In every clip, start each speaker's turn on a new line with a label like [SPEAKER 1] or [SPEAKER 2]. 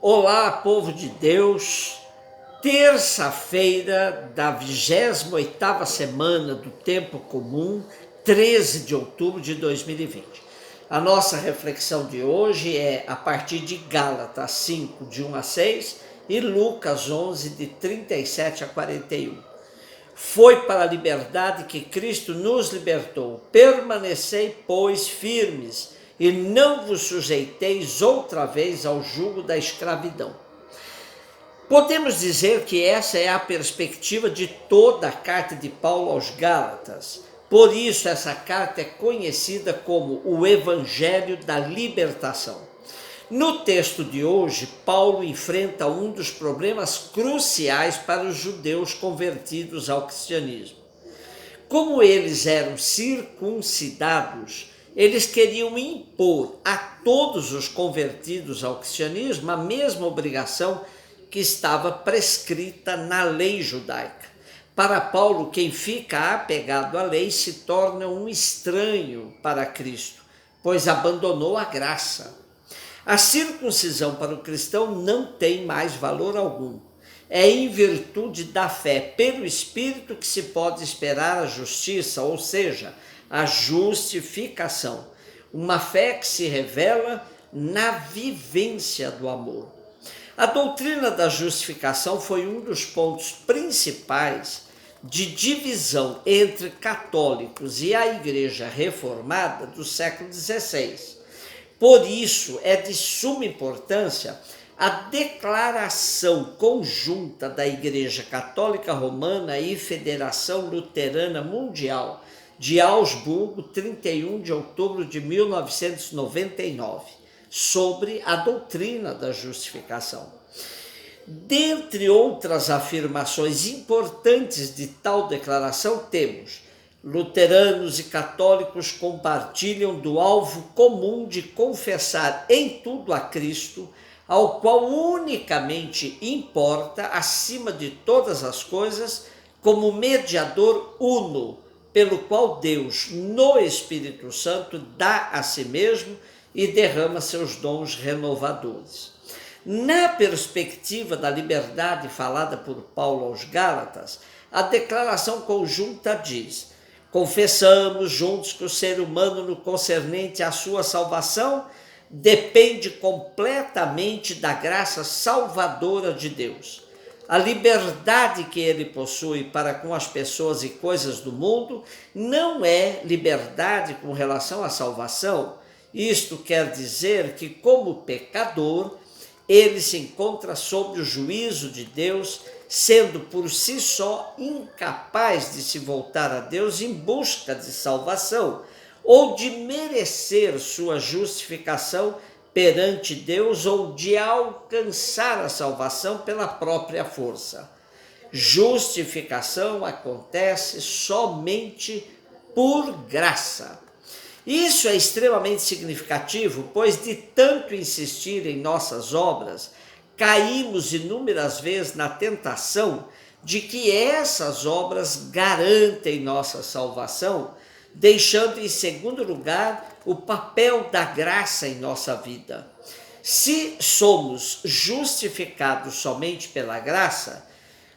[SPEAKER 1] Olá, povo de Deus, terça-feira da 28ª semana do Tempo Comum, 13 de outubro de 2020. A nossa reflexão de hoje é a partir de Gálatas 5, de 1 a 6 e Lucas 11, de 37 a 41. Foi para a liberdade que Cristo nos libertou. Permanecei, pois, firmes, e não vos sujeiteis outra vez ao jugo da escravidão. Podemos dizer que essa é a perspectiva de toda a carta de Paulo aos Gálatas. Por isso, essa carta é conhecida como o Evangelho da Libertação. No texto de hoje, Paulo enfrenta um dos problemas cruciais para os judeus convertidos ao cristianismo. Como eles eram circuncidados, eles queriam impor a todos os convertidos ao cristianismo a mesma obrigação que estava prescrita na lei judaica. Para Paulo, quem fica apegado à lei se torna um estranho para Cristo, pois abandonou a graça. A circuncisão para o cristão não tem mais valor algum. É em virtude da fé pelo Espírito que se pode esperar a justiça, ou seja, a justificação. Uma fé que se revela na vivência do amor. A doutrina da justificação foi um dos pontos principais de divisão entre católicos e a Igreja Reformada do século XVI. Por isso, é de suma importância a declaração conjunta da Igreja Católica Romana e Federação Luterana Mundial de Augsburgo, 31 de outubro de 1999, sobre a doutrina da justificação. Dentre outras afirmações importantes de tal declaração, temos: luteranos e católicos compartilham do alvo comum de confessar em tudo a Cristo, ao qual unicamente importa, acima de todas as coisas, como mediador uno, pelo qual Deus, no Espírito Santo, dá a si mesmo e derrama seus dons renovadores. Na perspectiva da liberdade falada por Paulo aos Gálatas, a declaração conjunta diz: confessamos juntos que o ser humano, no concernente à sua salvação, depende completamente da graça salvadora de Deus. A liberdade que ele possui para com as pessoas e coisas do mundo não é liberdade com relação à salvação. Isto quer dizer que, como pecador, ele se encontra sob o juízo de Deus, sendo por si só incapaz de se voltar a Deus em busca de salvação ou de merecer sua justificação perante Deus ou de alcançar a salvação pela própria força. Justificação acontece somente por graça. Isso é extremamente significativo, pois de tanto insistir em nossas obras, caímos inúmeras vezes na tentação de que essas obras garantem nossa salvação, deixando em segundo lugar o papel da graça em nossa vida. Se somos justificados somente pela graça,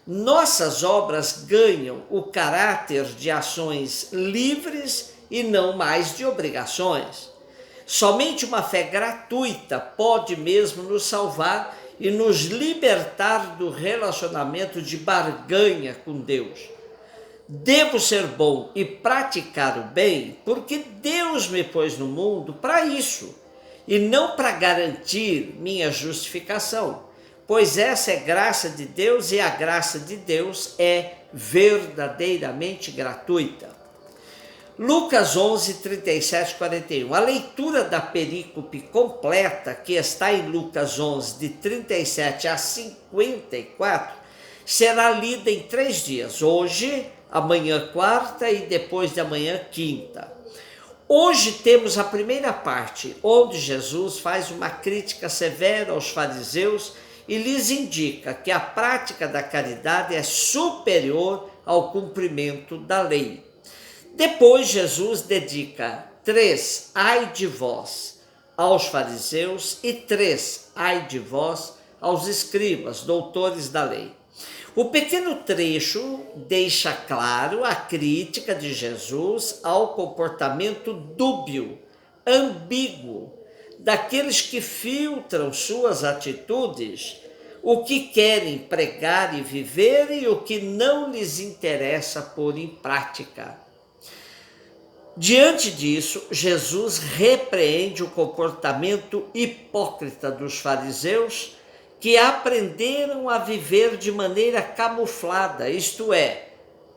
[SPEAKER 1] nossas obras ganham o caráter de ações livres e não mais de obrigações. Somente uma fé gratuita pode mesmo nos salvar e nos libertar do relacionamento de barganha com Deus. Devo ser bom e praticar o bem porque Deus me pôs no mundo para isso, e não para garantir minha justificação, pois essa é graça de Deus e a graça de Deus é verdadeiramente gratuita. Lucas 11, 37 e 41. A leitura da perícope completa, que está em Lucas 11, de 37 a 54, será lida em 3 dias, hoje, amanhã quarta e depois de amanhã quinta. Hoje temos a primeira parte, onde Jesus faz uma crítica severa aos fariseus e lhes indica que a prática da caridade é superior ao cumprimento da lei. Depois Jesus dedica 3 ai de vós aos fariseus e 3 ai de vós aos escribas, doutores da lei. O pequeno trecho deixa claro a crítica de Jesus ao comportamento dúbio, ambíguo, daqueles que filtram suas atitudes, o que querem pregar e viver e o que não lhes interessa pôr em prática. Diante disso, Jesus repreende o comportamento hipócrita dos fariseus, que aprenderam a viver de maneira camuflada, isto é,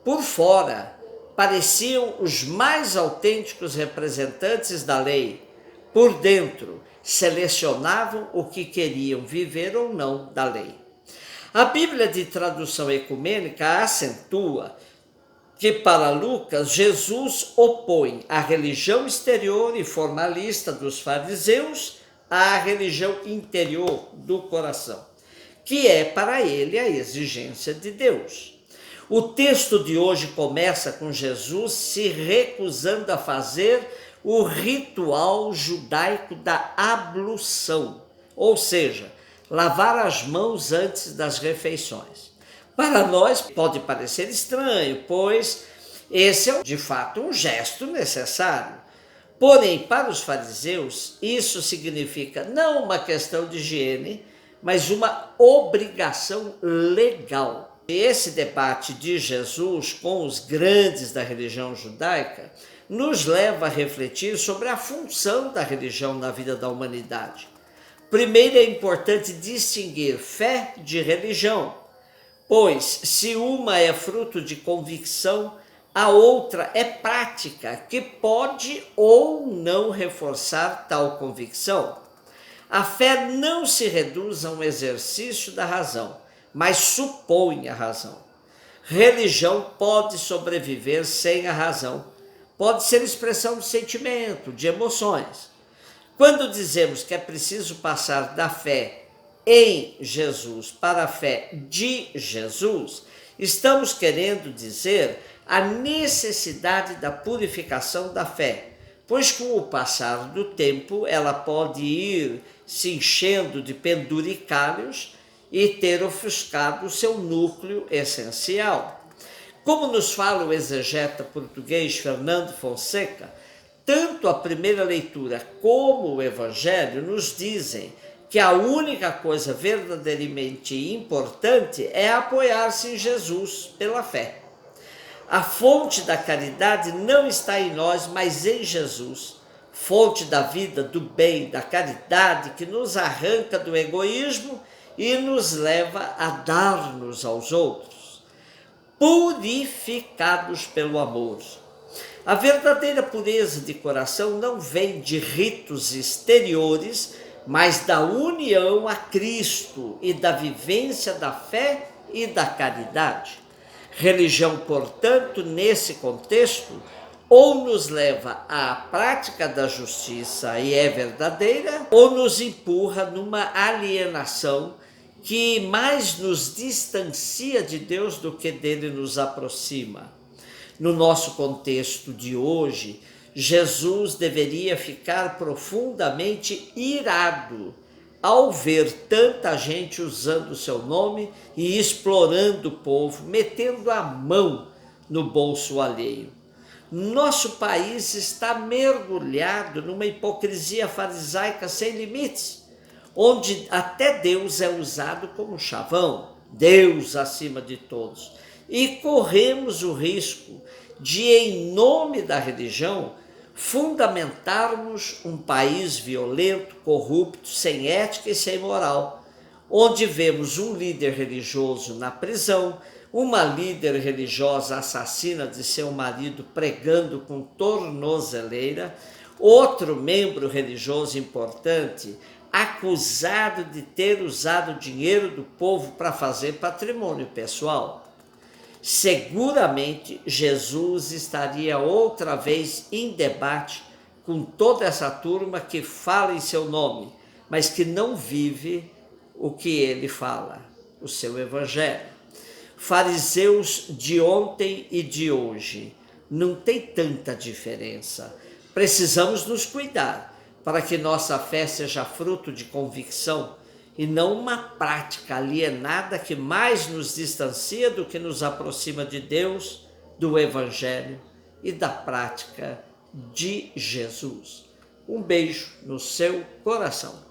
[SPEAKER 1] por fora, pareciam os mais autênticos representantes da lei, por dentro, selecionavam o que queriam viver ou não da lei. A Bíblia de tradução ecumênica acentua que para Lucas, Jesus opõe a religião exterior e formalista dos fariseus à religião interior do coração, que é para ele a exigência de Deus. O texto de hoje começa com Jesus se recusando a fazer o ritual judaico da ablução, ou seja, lavar as mãos antes das refeições. Para nós pode parecer estranho, pois esse é de fato um gesto necessário. Porém, para os fariseus, isso significa não uma questão de higiene, mas uma obrigação legal. Esse debate de Jesus com os grandes da religião judaica nos leva a refletir sobre a função da religião na vida da humanidade. Primeiro, é importante distinguir fé de religião, pois se uma é fruto de convicção, a outra é prática, que pode ou não reforçar tal convicção. A fé não se reduz a um exercício da razão, mas supõe a razão. Religião pode sobreviver sem a razão, pode ser expressão de sentimento, de emoções. Quando dizemos que é preciso passar da fé em Jesus para a fé de Jesus, estamos querendo dizer a necessidade da purificação da fé, pois com o passar do tempo ela pode ir se enchendo de penduricalhos e ter ofuscado o seu núcleo essencial. Como nos fala o exegeta português Fernando Fonseca, tanto a primeira leitura como o Evangelho nos dizem que a única coisa verdadeiramente importante é apoiar-se em Jesus pela fé. A fonte da caridade não está em nós, mas em Jesus, fonte da vida, do bem, da caridade que nos arranca do egoísmo e nos leva a dar-nos aos outros, purificados pelo amor. A verdadeira pureza de coração não vem de ritos exteriores, mas da união a Cristo e da vivência da fé e da caridade. Religião, portanto, nesse contexto, ou nos leva à prática da justiça e é verdadeira, ou nos empurra numa alienação que mais nos distancia de Deus do que dele nos aproxima. No nosso contexto de hoje, Jesus deveria ficar profundamente irado ao ver tanta gente usando o seu nome e explorando o povo, metendo a mão no bolso alheio. Nosso país está mergulhado numa hipocrisia farisaica sem limites, onde até Deus é usado como chavão, Deus acima de todos. E corremos o risco de, em nome da religião, fundamentarmos um país violento, corrupto, sem ética e sem moral, onde vemos um líder religioso na prisão, uma líder religiosa assassina de seu marido pregando com tornozeleira, outro membro religioso importante acusado de ter usado dinheiro do povo para fazer patrimônio pessoal. Seguramente Jesus estaria outra vez em debate com toda essa turma que fala em seu nome, mas que não vive o que ele fala, o seu evangelho. Fariseus de ontem e de hoje, não tem tanta diferença. Precisamos nos cuidar para que nossa fé seja fruto de convicção e não uma prática alienada que mais nos distancia do que nos aproxima de Deus, do Evangelho e da prática de Jesus. Um beijo no seu coração.